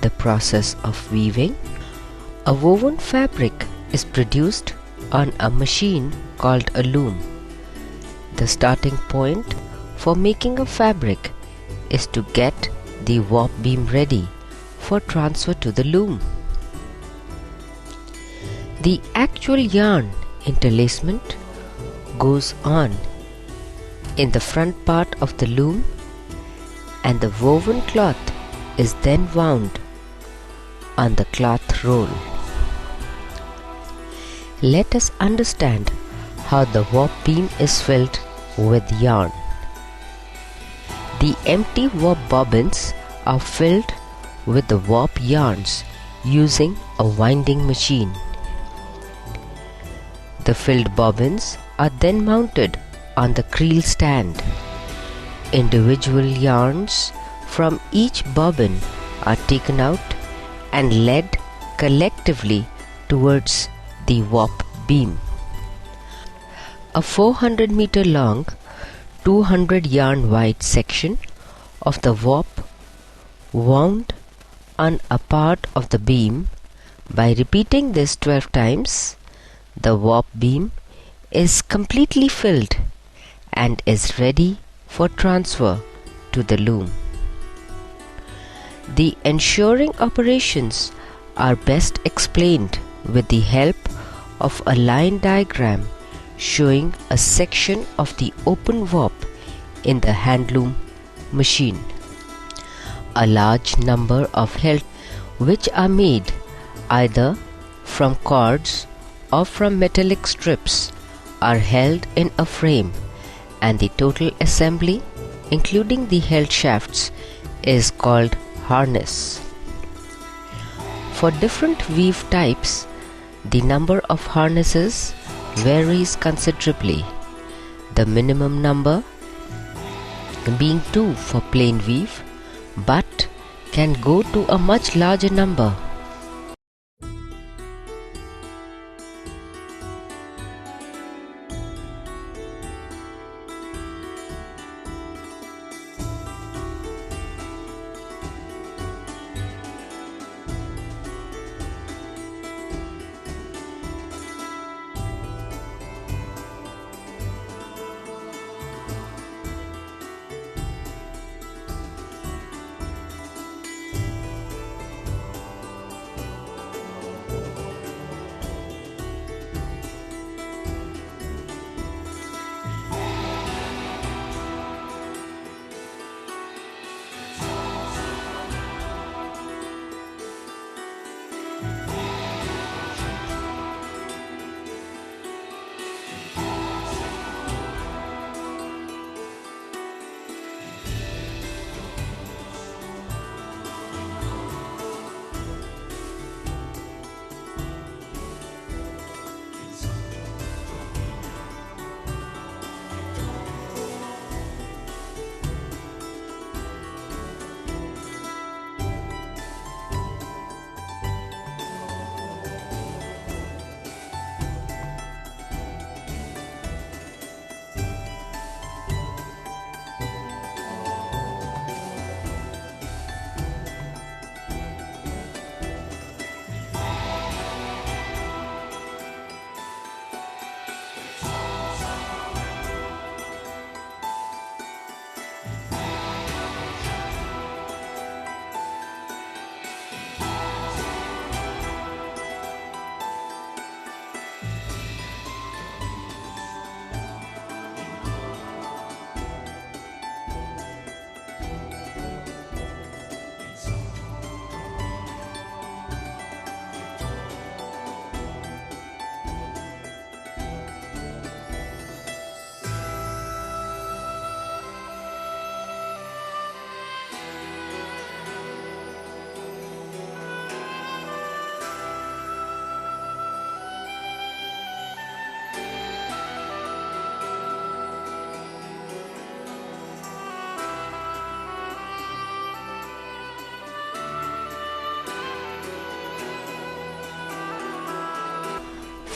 the process of weaving. A woven fabric is produced on a machine called a loom. The starting point for making a fabric is to get the warp beam ready for transfer to the loom. The actual yarn interlacement goes on in the front part of the loom, and the woven cloth is then wound on the cloth roll. Let us understand how the warp beam is filled with yarn. The empty warp bobbins are filled with the warp yarns using a winding machine. The filled bobbins are then mounted on the creel stand. Individual yarns from each bobbin are taken out and led collectively towards the warp beam. A 400 meter long, 200 yarn wide section of the warp wound on a part of the beam. By repeating this 12 times, the warp beam is completely filled and is ready for transfer to the loom. The ensuring operations are best explained with the help of a line diagram showing a section of the open warp in the handloom machine. A large number of hilts, which are made either from cords or from metallic strips, are held in a frame, and the total assembly, including the hilt shafts, is called harness. For different weave types, the number of harnesses varies considerably, the minimum number being 2 for plain weave, but can go to a much larger number.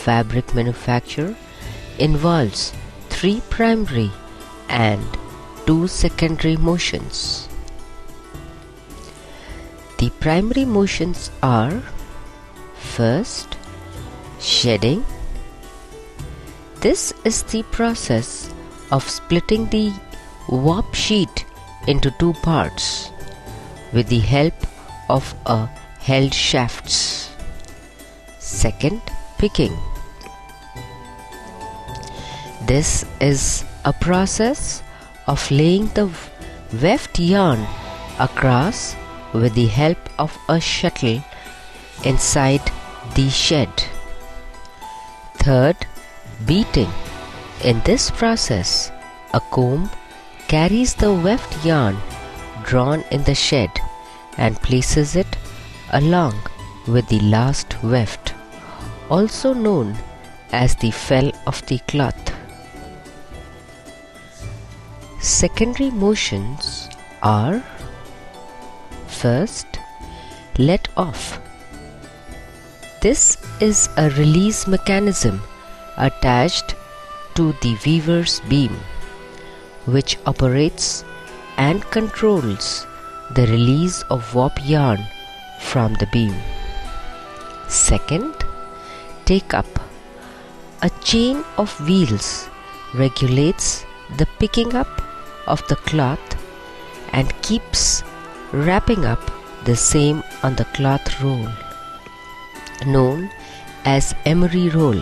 Fabric manufacture involves 3 primary and 2 secondary motions. The primary motions are: first, shedding. This is the process of splitting the warp sheet into two parts with the help of a held shafts. Second, picking. This is a process of laying the weft yarn across with the help of a shuttle inside the shed. Third, beating. In this process, a comb carries the weft yarn drawn in the shed and places it along with the last weft, also known as the fell of the cloth. Secondary motions are: first, let off. This is a release mechanism attached to the weaver's beam, which operates and controls the release of warp yarn from the beam. Second, take up. A chain of wheels regulates the picking up of the cloth and keeps wrapping up the same on the cloth roll, known as emery roll.